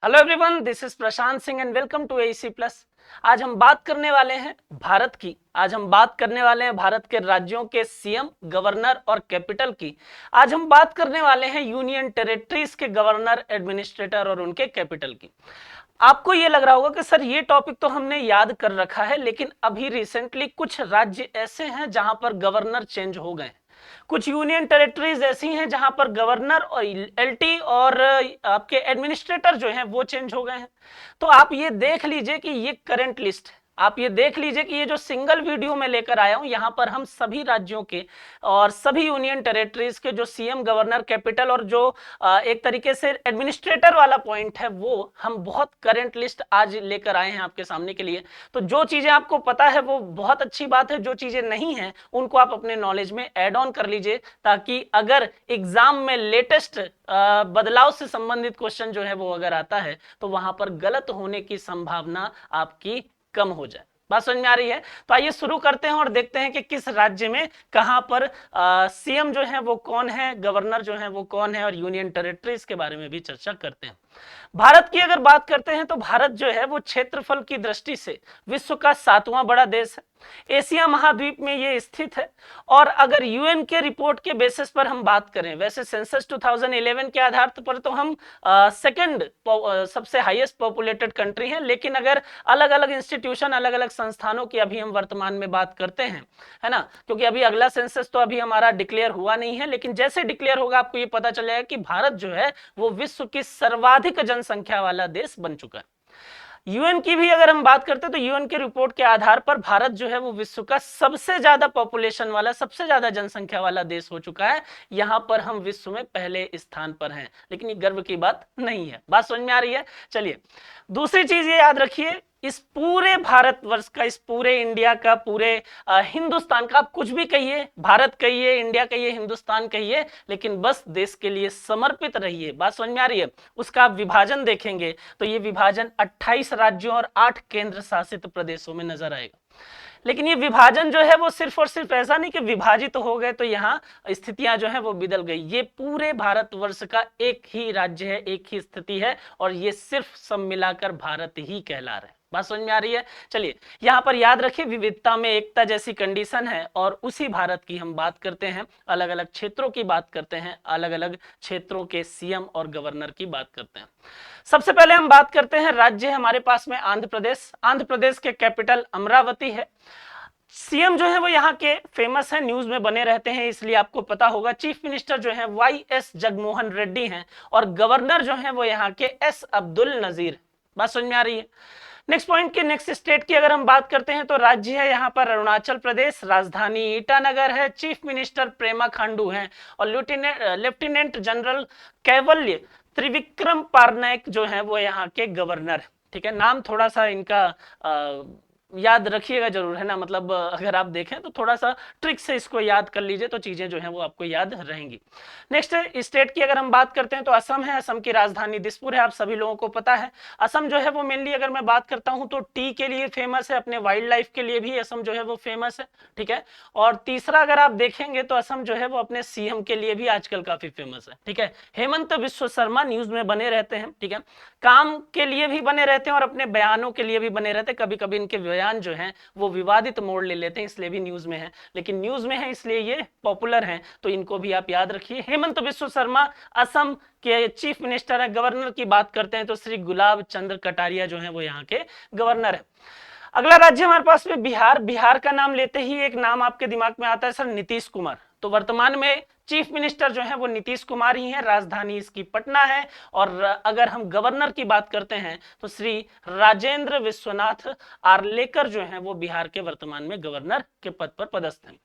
Hello everyone, this is Prashant Singh and welcome to AEC plus. आज हम बात करने वाले हैं भारत की। आज हम बात करने वाले हैं भारत के राज्यों के सीएम, गवर्नर और कैपिटल की। आज हम बात करने वाले हैं यूनियन टेरिटरीज के गवर्नर, एडमिनिस्ट्रेटर और उनके कैपिटल की। आपको ये लग रहा होगा कि सर ये टॉपिक तो हमने याद कर रखा है, लेकिन अभी रिसेंटली कुछ राज्य ऐसे हैं जहां पर गवर्नर चेंज हो गए। कुछ यूनियन टेरिटरीज ऐसी हैं जहां पर गवर्नर और एलटी और आपके एडमिनिस्ट्रेटर जो हैं वो चेंज हो गए हैं। तो आप ये देख लीजिए कि ये करंट लिस्ट है। आप ये देख लीजिए कि ये जो सिंगल वीडियो में लेकर आया हूं, यहां पर हम सभी राज्यों के और सभी यूनियन टेरिटरीज के जो सीएम, गवर्नर, कैपिटल और जो एक तरीके से एडमिनिस्ट्रेटर वाला पॉइंट है, वो हम बहुत करंट लिस्ट आज लेकर आए हैं आपके सामने के लिए। तो जो चीजें आपको पता है वो बहुत अच्छी बात है, जो चीजें नहीं है उनको आप अपने नॉलेज में ऐड ऑन कर लीजिए, ताकि अगर एग्जाम में लेटेस्ट बदलाव से संबंधित क्वेश्चन जो है वो अगर आता है तो वहां पर गलत होने की संभावना आपकी कम हो जाए। बात समझ में आ रही है? तो आइए शुरू करते हैं और देखते हैं कि किस राज्य में कहां पर सीएम जो है वो कौन है, गवर्नर जो है वो कौन है, और यूनियन टेरिटरीज के बारे में भी चर्चा करते हैं। भारत की अगर बात करते हैं तो भारत जो है वो क्षेत्रफल की दृष्टि से विश्व का 7वां बड़ा देश है। एशिया महाद्वीप में ये स्थित है। और अगर यूएन के रिपोर्ट के बेसिस पर हम बात करें, वैसे सेंसस 2011 के आधार पर तो हम सेकंड सबसे हाईएस्ट पॉपुलेटेड कंट्री हैं, लेकिन अगर अलग अलग इंस्टीट्यूशन, अलग अलग संस्थानों की अभी हम वर्तमान में बात करते हैं, है ना, क्योंकि अभी अगला सेंसस तो अभी हमारा डिक्लेयर हुआ नहीं है, लेकिन जैसे डिक्लेयर होगा आपको ये पता चल जाएगा कि भारत जो है वो विश्व की सर्वाधिक जनसंख्या वाला देश बन चुका है। यूएन की भी अगर हम बात करते हैं तो यूएन के रिपोर्ट के आधार पर भारत जो है वो विश्व का सबसे ज्यादा पॉपुलेशन वाला, सबसे ज्यादा जनसंख्या वाला देश हो चुका है। यहां पर हम विश्व में पहले स्थान पर हैं, लेकिन ये गर्व की बात नहीं है। बात समझ में आ रही है? चलिए, दूसरी चीज ये याद रखिए, इस पूरे भारतवर्ष का, इस पूरे इंडिया का, पूरे हिंदुस्तान का, आप कुछ भी कहिए, भारत कहिए, इंडिया कहिए, हिंदुस्तान कहिए, लेकिन बस देश के लिए समर्पित रहिए। बात समझ में आ रही है? उसका आप विभाजन देखेंगे तो ये विभाजन 28 राज्यों और 8 केंद्र शासित प्रदेशों में नजर आएगा। लेकिन ये विभाजन जो है वो सिर्फ और सिर्फ ऐसा नहीं कि विभाजित हो गए तो यहाँ स्थितियां जो है वो बदल गई। ये पूरे भारतवर्ष का एक ही राज्य है, एक ही स्थिति है, और ये सिर्फ सब मिलाकर भारत ही कहला रहा है। बात समझ में आ रही है? चलिए, यहां पर याद रखिए, विविधता में एकता जैसी कंडीशन है, और उसी भारत की हम बात करते हैं, अलग अलग क्षेत्रों की बात करते हैं, अलग अलग क्षेत्रों के सीएम और गवर्नर की बात करते हैं। सबसे पहले हम बात करते हैं राज्य हमारे पास में आंध्र प्रदेश। आंध्र प्रदेश के कैपिटल अमरावती है। सीएम जो है वो यहाँ के फेमस है, न्यूज में बने रहते हैं, इसलिए आपको पता होगा। चीफ मिनिस्टर जो है वाईएस जगनमोहन रेड्डी हैं, और गवर्नर जो है वो यहाँ के एस अब्दुल नजीर। बात समझ में आ रही है? नेक्स्ट पॉइंट की, नेक्स्ट स्टेट की अगर हम बात करते हैं तो राज्य है यहाँ पर अरुणाचल प्रदेश, राजधानी ईटानगर है, चीफ मिनिस्टर प्रेमा खांडू हैं, और लेफ्टिनेंट जनरल कैवल्य त्रिविक्रम पारनायक जो है वो यहाँ के गवर्नर। ठीक है, नाम थोड़ा सा इनका याद रखिएगा जरूर, है ना, मतलब अगर आप देखें तो थोड़ा सा ट्रिक से इसको याद कर लीजिए तो चीजें जो है वो आपको याद रहेंगी। नेक्स्ट स्टेट की अगर हम बात करते हैं तो असम है। असम की राजधानी दिसपुर है, आप सभी लोगों को पता है। असम जो है वो मेनली अगर मैं बात करता हूं तो टी के लिए फेमस है, अपने वाइल्ड लाइफ के लिए भी असम जो है वो फेमस है। ठीक है, और तीसरा अगर आप देखेंगे तो असम जो है वो अपने सीएम के लिए भी आजकल काफी फेमस है। ठीक है, हेमंत बिश्व शर्मा न्यूज में बने रहते हैं। ठीक है, काम के लिए भी बने रहते हैं और अपने बयानों के लिए भी बने रहते हैं। कभी कभी इनके बयान जो हैं वो विवादित मोड़ ले लेते हैं, इसलिए भी न्यूज में है, लेकिन न्यूज में है इसलिए ये पॉपुलर हैं, तो इनको भी आप याद रखिए। हेमंत बिश्व शर्मा असम के चीफ मिनिस्टर है। गवर्नर की बात करते हैं तो श्री गुलाब चंद्र कटारिया जो है वो यहाँ के गवर्नर है। अगला राज्य हमारे पास में बिहार। बिहार का नाम लेते ही एक नाम आपके दिमाग में आता है सर, नीतीश कुमार। तो वर्तमान में चीफ मिनिस्टर जो है वो नीतीश कुमार ही है, राजधानी इसकी पटना है। और अगर हम गवर्नर की बात करते हैं तो श्री राजेंद्र विश्वनाथ आर्लेकर जो है वो बिहार के वर्तमान में गवर्नर के पद पर पदस्थ हैं।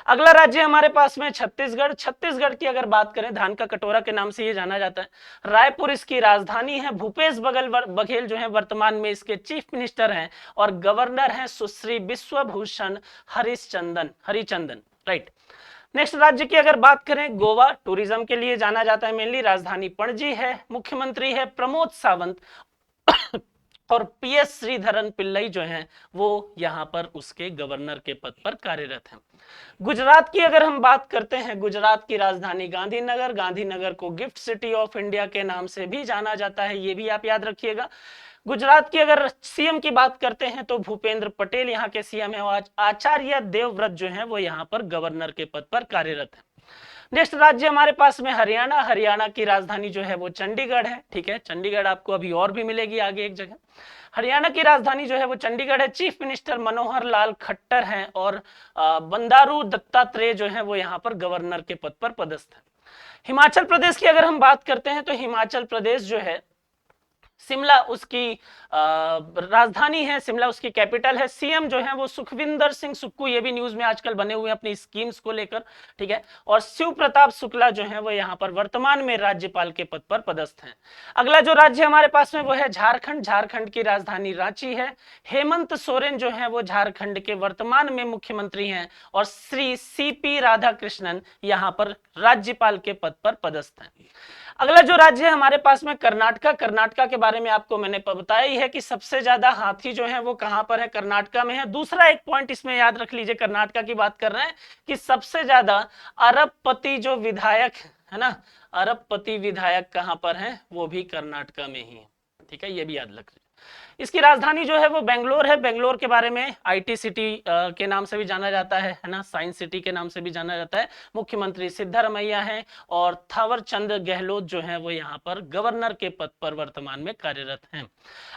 अगला राज्य हमारे पास में छत्तीसगढ़। छत्तीसगढ़ की अगर बात करें, धान का कटोरा के नाम से ये जाना जाता है। रायपुर इसकी राजधानी है। भूपेश बघेल जो है वर्तमान में इसके चीफ मिनिस्टर हैं, और गवर्नर हैं सुश्री विश्वभूषण हरिचंदन। राइट। नेक्स्ट राज्य की अगर बात करें, गोवा टूरिज्म के लिए जाना जाता है मेनली। राजधानी पणजी है, मुख्यमंत्री है प्रमोद सावंत और पीएस श्रीधरन पिल्लई जो हैं वो यहाँ पर उसके गवर्नर के पद पर कार्यरत हैं। गुजरात की अगर हम बात करते हैं, गुजरात की राजधानी गांधीनगर, गांधीनगर को गिफ्ट सिटी ऑफ इंडिया के नाम से भी जाना जाता है, ये भी आप याद रखिएगा। गुजरात की अगर सीएम की बात करते हैं तो भूपेंद्र पटेल यहाँ के सीएम है, और आचार्य देवव्रत जो है वो यहाँ पर गवर्नर के पद पर कार्यरत है। नेक्स्ट राज्य हमारे पास में हरियाणा, हरियाणा की राजधानी जो है वो चंडीगढ़ है, ठीक है। चंडीगढ़ आपको अभी और भी मिलेगी आगे एक जगह। हरियाणा की राजधानी जो है वो चंडीगढ़ है। चीफ मिनिस्टर मनोहर लाल खट्टर हैं और बंडारू दत्तात्रेय जो है वो यहाँ पर गवर्नर के पद पर पदस्थ है। हिमाचल प्रदेश की अगर हम बात करते हैं तो हिमाचल प्रदेश जो है, शिमला उसकी राजधानी है, शिमला उसकी कैपिटल है। सीएम जो है वो सुखविंदर सिंह सुक्खू, ये भी न्यूज में आजकल बने हुए हैं अपनी स्कीम्स को लेकर, ठीक है। और शिव प्रताप शुक्ला जो है वो यहाँ पर वर्तमान में राज्यपाल के पद पर पदस्थ हैं। अगला जो राज्य हमारे पास में वो है झारखंड, झारखंड की राजधानी रांची है। हेमंत सोरेन जो है वो झारखंड के वर्तमान में मुख्यमंत्री हैं और श्री सीपी राधाकृष्णन यहाँ पर राज्यपाल के पद पर पदस्थ हैं। अगला जो राज्य है हमारे पास में कर्नाटका, कर्नाटका के बारे में आपको मैंने बताया ही है कि सबसे ज्यादा हाथी जो है वो कहां पर है, कर्नाटका में है। दूसरा एक पॉइंट इसमें याद रख लीजिए, कर्नाटका की बात कर रहे हैं कि सबसे ज्यादा अरबपति जो विधायक है ना, अरबपति विधायक कहां पर है, वो भी कर्नाटका में ही है, ठीक है, ये भी याद रख लीजिए। इसकी राजधानी जो है वो बेंगलोर है। बेंगलोर के बारे में आईटी सिटी के नाम से भी जाना जाता है ना, साइंस सिटी के नाम से भी जाना जाता है। मुख्यमंत्री सिद्धारमैया हैं और थावरचंद गहलोत जो है वो यहाँ पर गवर्नर के पद पर वर्तमान में कार्यरत हैं।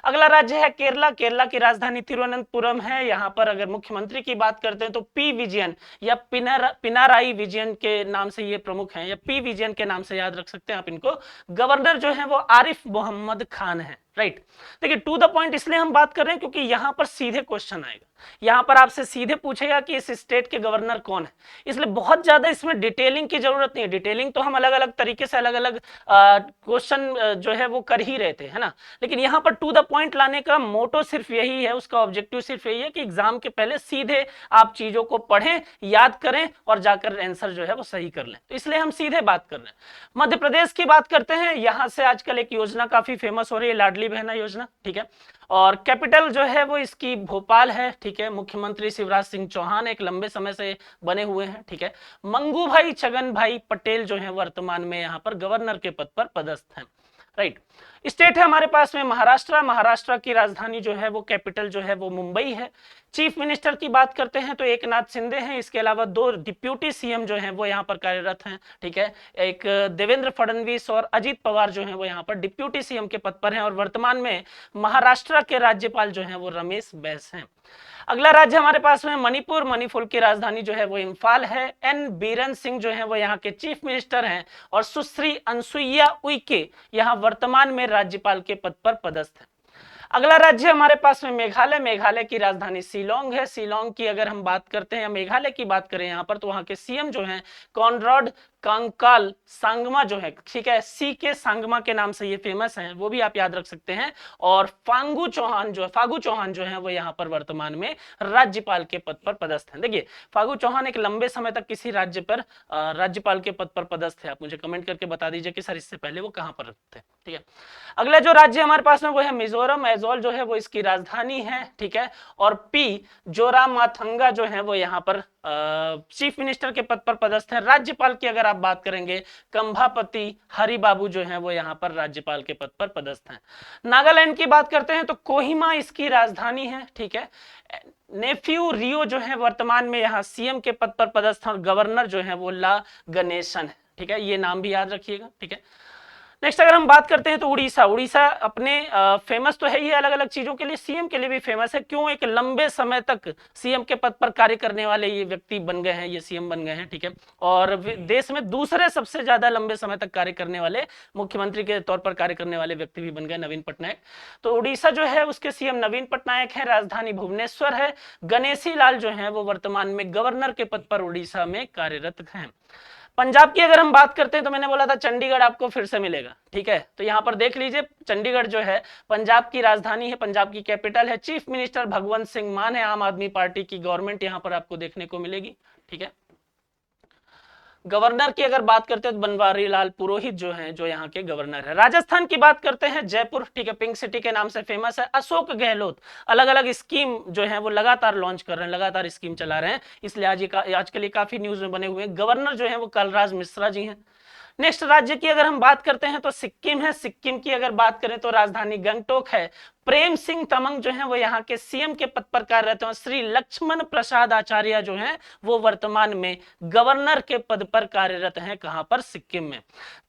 अगला राज्य है केरला, केरला की राजधानी तिरुवनंतपुरम है। यहाँ पर अगर मुख्यमंत्री की बात करते हैं तो पी विजयन या पिनाराई विजयन के नाम से ये प्रमुख हैं, या पी विजयन के नाम से याद रख सकते हैं आप इनको। गवर्नर जो है वो आरिफ मोहम्मद खान है, राइट। देखिए टू द पॉइंट इसलिए हम बात कर रहे हैं क्योंकि यहां पर सीधे क्वेश्चन आएगा, यहां पर आपसे सीधे पूछेगा कि इस स्टेट के गवर्नर कौन है, इसलिए बहुत ज्यादा इसमें डिटेलिंग की जरूरत नहीं है। डिटेलिंग तो हम अलग अलग तरीके से अलग अलग क्वेश्चन जो है वो कर ही रहे थे, है ना, लेकिन यहां पर टू द पॉइंट लाने का मोटो सिर्फ यही है, उसका ऑब्जेक्टिव सिर्फ यही है कि एग्जाम के पहले सीधे आप चीजों को पढ़ें, याद करें और जाकर आंसर जो है वो सही कर लें, तो इसलिए हम सीधे बात कर रहे हैं। मध्य प्रदेश की बात करते हैं, यहां से आजकल एक योजना काफी फेमस हो रही है, लाडली बहना योजना, ठीक है, और कैपिटल जो है वो इसकी भोपाल है, ठीक है। मुख्यमंत्री शिवराज सिंह चौहान एक लंबे समय से बने हुए हैं, ठीक है। मंगू भाई छगन भाई पटेल जो है वर्तमान में यहाँ पर गवर्नर के पद पर पदस्थ हैं, राइट। स्टेट है हमारे पास में महाराष्ट्र, महाराष्ट्र की राजधानी जो है वो कैपिटल जो है वो मुंबई है। चीफ मिनिस्टर की बात करते हैं तो एकनाथ शिंदे हैं, इसके अलावा 2 डिप्यूटी सीएम जो हैं वो यहाँ पर कार्यरत हैं, ठीक है। एक देवेंद्र फडणवीस और अजीत पवार जो हैं वो यहाँ पर डिप्यूटी सीएम के पद पर हैं और वर्तमान में महाराष्ट्र के राज्यपाल जो हैं वो रमेश बैस हैं। अगला राज्य हमारे पास में मणिपुर, मणिपुर की राजधानी जो है वो इम्फाल है। एन बीरेन सिंह जो है वो यहाँ के चीफ मिनिस्टर हैं और सुश्री अनसुईया उइके यहाँ वर्तमान में राज्यपाल के पद पर पदस्थ हैं। अगला राज्य हमारे पास में मेघालय, मेघालय की राजधानी शिलोंग है। शिलोंग की अगर हम बात करते हैं या मेघालय की बात करें यहाँ पर, तो वहाँ के सीएम जो हैं कॉनराड कांगकाल सांगमा जो है, ठीक है, सी के सांगमा के नाम से ये फेमस हैं, वो भी आप याद रख सकते हैं। और फागू चौहान जो है वो यहाँ पर वर्तमान में राज्यपाल के पद पर पदस्थ हैं। देखिए फागू चौहान एक लंबे समय तक किसी राज्य पर राज्यपाल के पद पर पदस्थ है, आप मुझे कमेंट करके बता दीजिए कि सर इससे पहले वो कहाँ पर थे, ठीक है। अगला जो राज्य हमारे पास में वो है मिजोरम, एजोल जो है वो इसकी राजधानी है, ठीक है। और पी जोरामाथंगा जो है वो यहाँ पर चीफ मिनिस्टर के पद पर पदस्थ है। राज्यपाल की अगर आप बात करेंगे कंभापति हरिबाबू जो है वो यहाँ पर राज्यपाल के पद पर पदस्थ हैं। नागालैंड की बात करते हैं तो कोहिमा इसकी राजधानी है, ठीक है। नेफ्यू रियो जो है वर्तमान में यहाँ सीएम के पद पर पदस्थ और गवर्नर जो है वो ला गणेशन है, ठीक है, ये नाम भी याद रखिएगा, ठीक है। नेक्स्ट अगर हम बात करते हैं तो उड़ीसा, उड़ीसा अपने फेमस तो है ही अलग अलग चीजों के लिए, सीएम के लिए भी फेमस है। क्यों? एक लंबे समय तक सीएम के पद पर कार्य करने वाले ये व्यक्ति बन गए हैं, ये सीएम बन गए हैं, ठीक है। और देश में दूसरे सबसे ज्यादा लंबे समय तक कार्य करने वाले, मुख्यमंत्री के तौर पर कार्य करने वाले व्यक्ति भी बन गए, नवीन पटनायक। तो उड़ीसा जो है उसके सीएम नवीन पटनायक है, राजधानी भुवनेश्वर है। गणेशी लाल जो है वो वर्तमान में गवर्नर के पद पर उड़ीसा में कार्यरत हैं। पंजाब की अगर हम बात करते हैं तो मैंने बोला था चंडीगढ़ आपको फिर से मिलेगा, ठीक है। तो यहां पर देख लीजिए चंडीगढ़ जो है पंजाब की राजधानी है, पंजाब की कैपिटल है। चीफ मिनिस्टर भगवंत सिंह मान है, आम आदमी पार्टी की गवर्नमेंट यहां पर आपको देखने को मिलेगी, ठीक है। गवर्नर की अगर बात करते हैं तो बनवारी लाल पुरोहित जो हैं, जो यहाँ के गवर्नर है। राजस्थान की बात करते हैं, जयपुर, ठीक है, पिंक सिटी के नाम से फेमस है। अशोक गहलोत अलग अलग स्कीम जो है वो लगातार लॉन्च कर रहे हैं, लगातार स्कीम चला रहे हैं, इसलिए आजकल ये काफी न्यूज में बने हुए हैं। गवर्नर जो है वो कलराज मिश्रा जी हैं। नेक्स्ट राज्य की अगर हम बात करते हैं तो सिक्किम है। सिक्किम की अगर बात करें तो राजधानी गंगटोक है। प्रेम सिंह तमंग जो है वो यहाँ के सीएम के पद पर कार्यरत हैं। श्री लक्ष्मण प्रसाद आचार्य जो हैं वो वर्तमान में गवर्नर के पद पर कार्यरत हैं। कहां पर? सिक्किम में।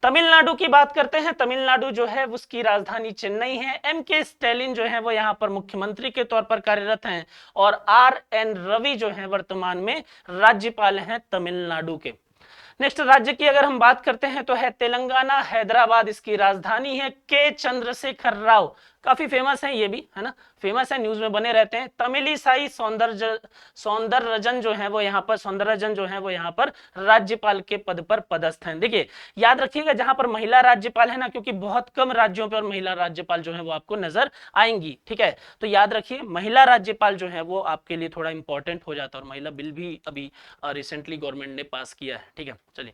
तमिलनाडु की बात करते हैं। तमिलनाडु जो है उसकी राजधानी चेन्नई है। एम के स्टैलिन जो है वो यहाँ पर मुख्यमंत्री के तौर पर कार्यरत हैं और आर एन रवि जो है वर्तमान में राज्यपाल हैं तमिलनाडु के। नेक्स्ट राज्य की अगर हम बात करते हैं तो है तेलंगाना, हैदराबाद इसकी राजधानी है। के चंद्रशेखर राव काफी फेमस है, ये भी है ना, फेमस है, न्यूज में बने रहते हैं। तमिलिसाई सौंदरराजन जो है वो यहाँ पर राज्यपाल के पद पर पदस्थ हैं। देखिए याद रखिएगा जहां पर महिला राज्यपाल है ना, क्योंकि बहुत कम राज्यों पर महिला राज्यपाल जो है वो आपको नजर आएंगी, ठीक है, तो याद रखिए महिला राज्यपाल जो है वो आपके लिए थोड़ा इंपॉर्टेंट हो जाता है। और महिला बिल भी अभी रिसेंटली गवर्नमेंट ने पास किया है, ठीक है। चलिए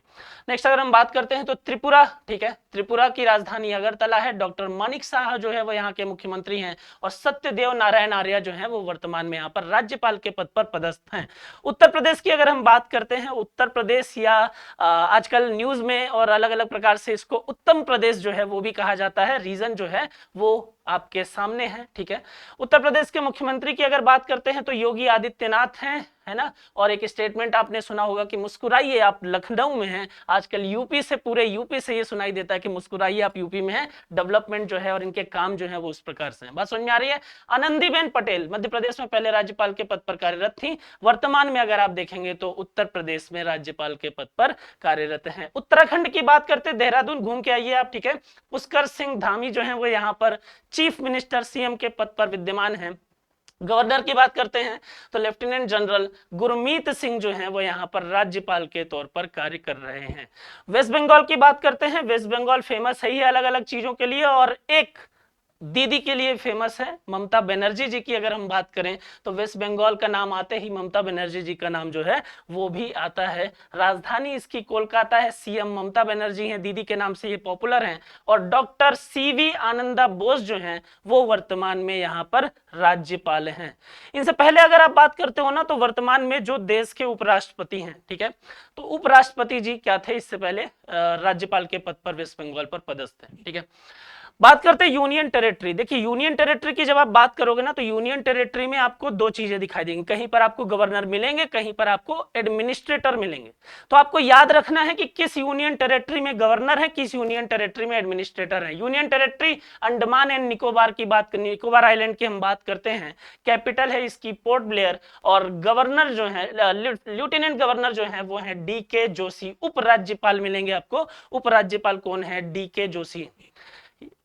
नेक्स्ट अगर हम बात करते हैं तो त्रिपुरा, ठीक है, त्रिपुरा की राजधानी अगरतला है। डॉक्टर मानिक साहा जो है वो यहाँ के मुख्यमंत्री हैं और सत्यदेव नारायण आर्य जो है वो वर्तमान में यहाँ पर राज्यपाल के पद पर पदस्थ हैं। उत्तर प्रदेश की अगर हम बात करते हैं, उत्तर प्रदेश या आजकल न्यूज में और अलग अलग प्रकार से इसको उत्तम प्रदेश जो है वो भी कहा जाता है। रीजन जो है वो आपके सामने है, ठीक है। उत्तर प्रदेश के मुख्यमंत्री की अगर बात करते हैं तो योगी आदित्यनाथ हैं, है ना। और एक स्टेटमेंट आपने सुना होगा कि मुस्कुराइए, आप लखनऊ में हैं। आजकल यूपी से, पूरे यूपी से ये सुनाई देता है कि मुस्कुराइए, आप यूपी में हैं। डेवलपमेंट जो है और इनके काम जो है वो उस प्रकार से हैं। बात समझ में आ रही है। आनंदीबेन पटेल मध्य प्रदेश में पहले राज्यपाल के पद पर कार्यरत थी। वर्तमान में अगर आप देखेंगे तो उत्तर प्रदेश में राज्यपाल के पद पर कार्यरत हैं। उत्तराखंड की बात करते, देहरादून घूम के आइए आप, ठीक है। पुष्कर सिंह धामी जो है वो यहाँ पर चीफ मिनिस्टर सीएम के पद पर विद्यमान है। गवर्नर की बात करते हैं तो लेफ्टिनेंट जनरल गुरमीत सिंह जो हैं वो यहाँ पर राज्यपाल के तौर पर कार्य कर रहे हैं। वेस्ट बंगाल की बात करते हैं। वेस्ट बंगाल फेमस है ही अलग अलग चीजों के लिए, और एक दीदी के लिए फेमस है, ममता बनर्जी जी की अगर हम बात करें तो वेस्ट बंगाल का नाम आते ही ममता बनर्जी जी का नाम जो है वो भी आता है। राजधानी इसकी कोलकाता है। सीएम ममता बनर्जी हैं, दीदी के नाम से ये पॉपुलर हैं। और डॉक्टर सीवी आनंदा बोस जो हैं वो वर्तमान में यहाँ पर राज्यपाल हैं। इनसे पहले अगर आप बात करते हो ना तो वर्तमान में जो देश के उपराष्ट्रपति हैं, ठीक है, तो उपराष्ट्रपति जी क्या थे इससे पहले राज्यपाल के पद पर वेस्ट बंगाल पर पदस्थ है, ठीक है। बात करते हैं यूनियन टेरिटरी। देखिए यूनियन टेरिटरी की जब आप बात करोगे ना तो यूनियन टेरिटरी में आपको दो चीजें दिखाई देंगी, कहीं पर आपको गवर्नर मिलेंगे, कहीं पर आपको एडमिनिस्ट्रेटर मिलेंगे। तो आपको याद रखना है कि किस यूनियन टेरिटरी में गवर्नर है, किस यूनियन टेरिटरी में एडमिनिस्ट्रेटर है। Union territory Andaman and Nicobar की बात, निकोबार आइलैंड की हम बात करते हैं, कैपिटल है इसकी पोर्ट ब्लेयर, और गवर्नर जो है, लेफ्टिनेंट गवर्नर जो है वो है डीके जोशी। उपराज्यपाल मिलेंगे आपको, उपराज्यपाल कौन है? डीके जोशी।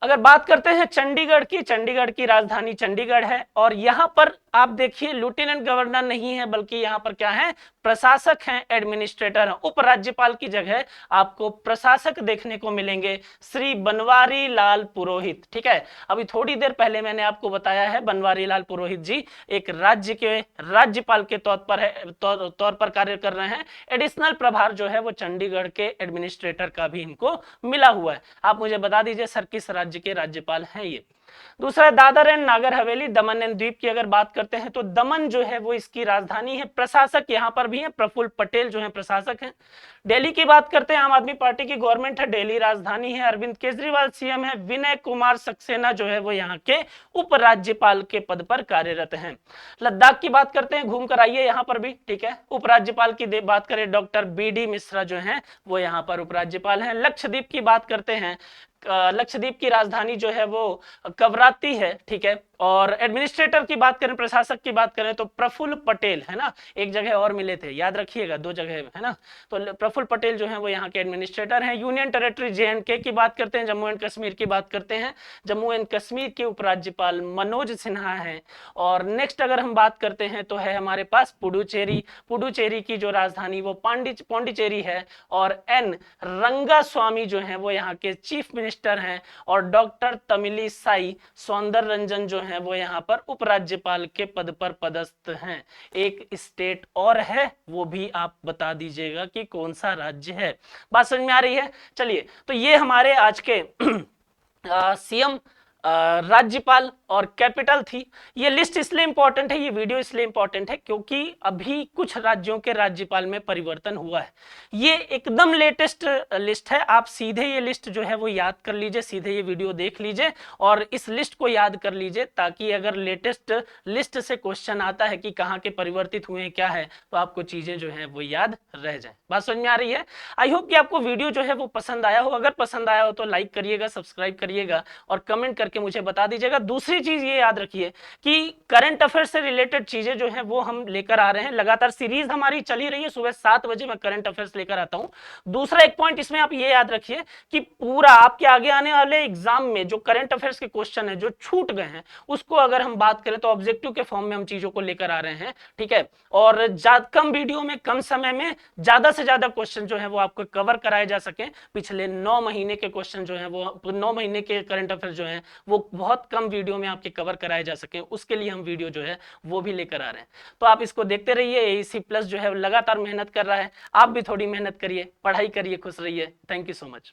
अगर बात करते हैं चंडीगढ़ की, चंडीगढ़ की राजधानी चंडीगढ़ है। और यहां पर आप देखिए लेफ्टिनेंट गवर्नर नहीं है, बल्कि यहां पर क्या है? प्रशासक हैं, एडमिनिस्ट्रेटर हैं। उपराज्यपाल की जगह आपको प्रशासक देखने को मिलेंगे, श्री बनवारी लाल पुरोहित, ठीक है। अभी थोड़ी देर पहले मैंने आपको बताया है बनवारी लाल पुरोहित जी एक राज्य के राज्यपाल के तौर पर कार्य कर रहे हैं। एडिशनल प्रभार जो है वो चंडीगढ़ के एडमिनिस्ट्रेटर का भी इनको मिला हुआ है। आप मुझे बता दीजिए सर किस राज्य के राज्यपाल हैं ये। दूसरा Dadar and Nagar Haveli, Daman and द्वीप की अगर बात करते हैं तो दमन जो है वो इसकी राजधानी है। प्रशासक यहां पर भी है, प्रफुल्ल पटेल जो है प्रशासक हैं। दिल्ली की बात करते हैं, आम आदमी पार्टी की गवर्नमेंट है, दिल्ली राजधानी है। अरविंद केजरीवाल सीएम है। विनय कुमार सक्सेना जो है वो यहाँ के उपराज्यपाल के पद पर कार्यरत हैं। लद्दाख की बात करते हैं, घूम कर आइए यहाँ पर भी, ठीक है। उपराज्यपाल की बात करें डॉक्टर बी.डी. मिश्रा जो है वो यहाँ पर उपराज्यपाल हैं। लक्षद्वीप की बात करते हैं, लक्षद्वीप की राजधानी जो है वो कवराती है, ठीक है। और एडमिनिस्ट्रेटर की बात करें, प्रशासक की बात करें तो प्रफुल्ल पटेल, है ना। एक जगह और मिले थे, याद रखिएगा, दो जगह है ना। तो प्रफुल्ल पटेल जो है वो यहाँ के एडमिनिस्ट्रेटर हैं। यूनियन टेरिटरी जे.एंड.के की बात करते हैं, जम्मू एंड कश्मीर की बात करते हैं, जम्मू एंड कश्मीर के उपराज्यपाल मनोज सिन्हा हैं। और नेक्स्ट अगर हम बात करते हैं तो है हमारे पास पुडुचेरी। पुडुचेरी की जो राजधानी वो पौंडीचेरी है। और एन रंगास्वामी जो है वो यहाँ के चीफ मिनिस्टर हैं। और डॉक्टर तमिलिसाई सौंदररंजन जो है वो यहाँ पर उपराज्यपाल के पद पर पदस्थ हैं। एक स्टेट और है, वो भी आप बता दीजिएगा कि कौन सा राज्य है। बात समझ में आ रही है? चलिए, तो ये हमारे आज के सीएम, राज्यपाल और कैपिटल थी। ये लिस्ट इसलिए इंपॉर्टेंट है, ये वीडियो इसलिए इंपॉर्टेंट है क्योंकि अभी कुछ राज्यों के राज्यपाल में परिवर्तन हुआ है। ये एकदम लेटेस्ट लिस्ट है, आप सीधे ये लिस्ट जो है वो याद कर लीजिए, सीधे ये वीडियो देख लीजिए और इस लिस्ट को याद कर लीजिए, ताकि अगर लेटेस्ट लिस्ट से क्वेश्चन आता है कि कहाँ के परिवर्तित हुए हैं क्या है, तो आपको चीजें जो है वो याद रह जाए। बात समझ में आ रही है? आई होप कि आपको वीडियो जो है वो पसंद आया हो। अगर पसंद आया हो तो लाइक करिएगा, सब्सक्राइब करिएगा और कमेंट करके मुझे बता दीजिएगा। दूसरी चीज ये याद रखिए कि करंट अफेयर से रिलेटेड चीजें जो हैं वो हम लेकर आ रहे हैं, लगातार सीरीज हमारी चली रही है। सुबह 7 बजे मैं करंट अफेयर्स लेकर आता हूं। दूसरा एक पॉइंट इसमें आप ये याद रखिए कि पूरा आपके आगे आने वाले एग्जाम में जो करंट अफेयर्स के क्वेश्चन है जो छूट गए हैं, उसको अगर हम बात करें तो ऑब्जेक्टिव के फॉर्म में हम चीजों को लेकर आ रहे हैं, ठीक है। और कम वीडियो में कम समय में ज्यादा से ज्यादा क्वेश्चन जो है वो आपको कवर कराए जा सके। पिछले 9 महीने के क्वेश्चन जो है वो 9 महीने के करंट अफेयर जो है वो बहुत कम वीडियो में आपके कवर कराए जा सके, उसके लिए हम वीडियो जो है वो भी लेकर आ रहे हैं। तो आप इसको देखते रहिए। एईसी प्लस जो है लगातार मेहनत कर रहा है, आप भी थोड़ी मेहनत करिए, पढ़ाई करिए, खुश रहिए। Thank you so much.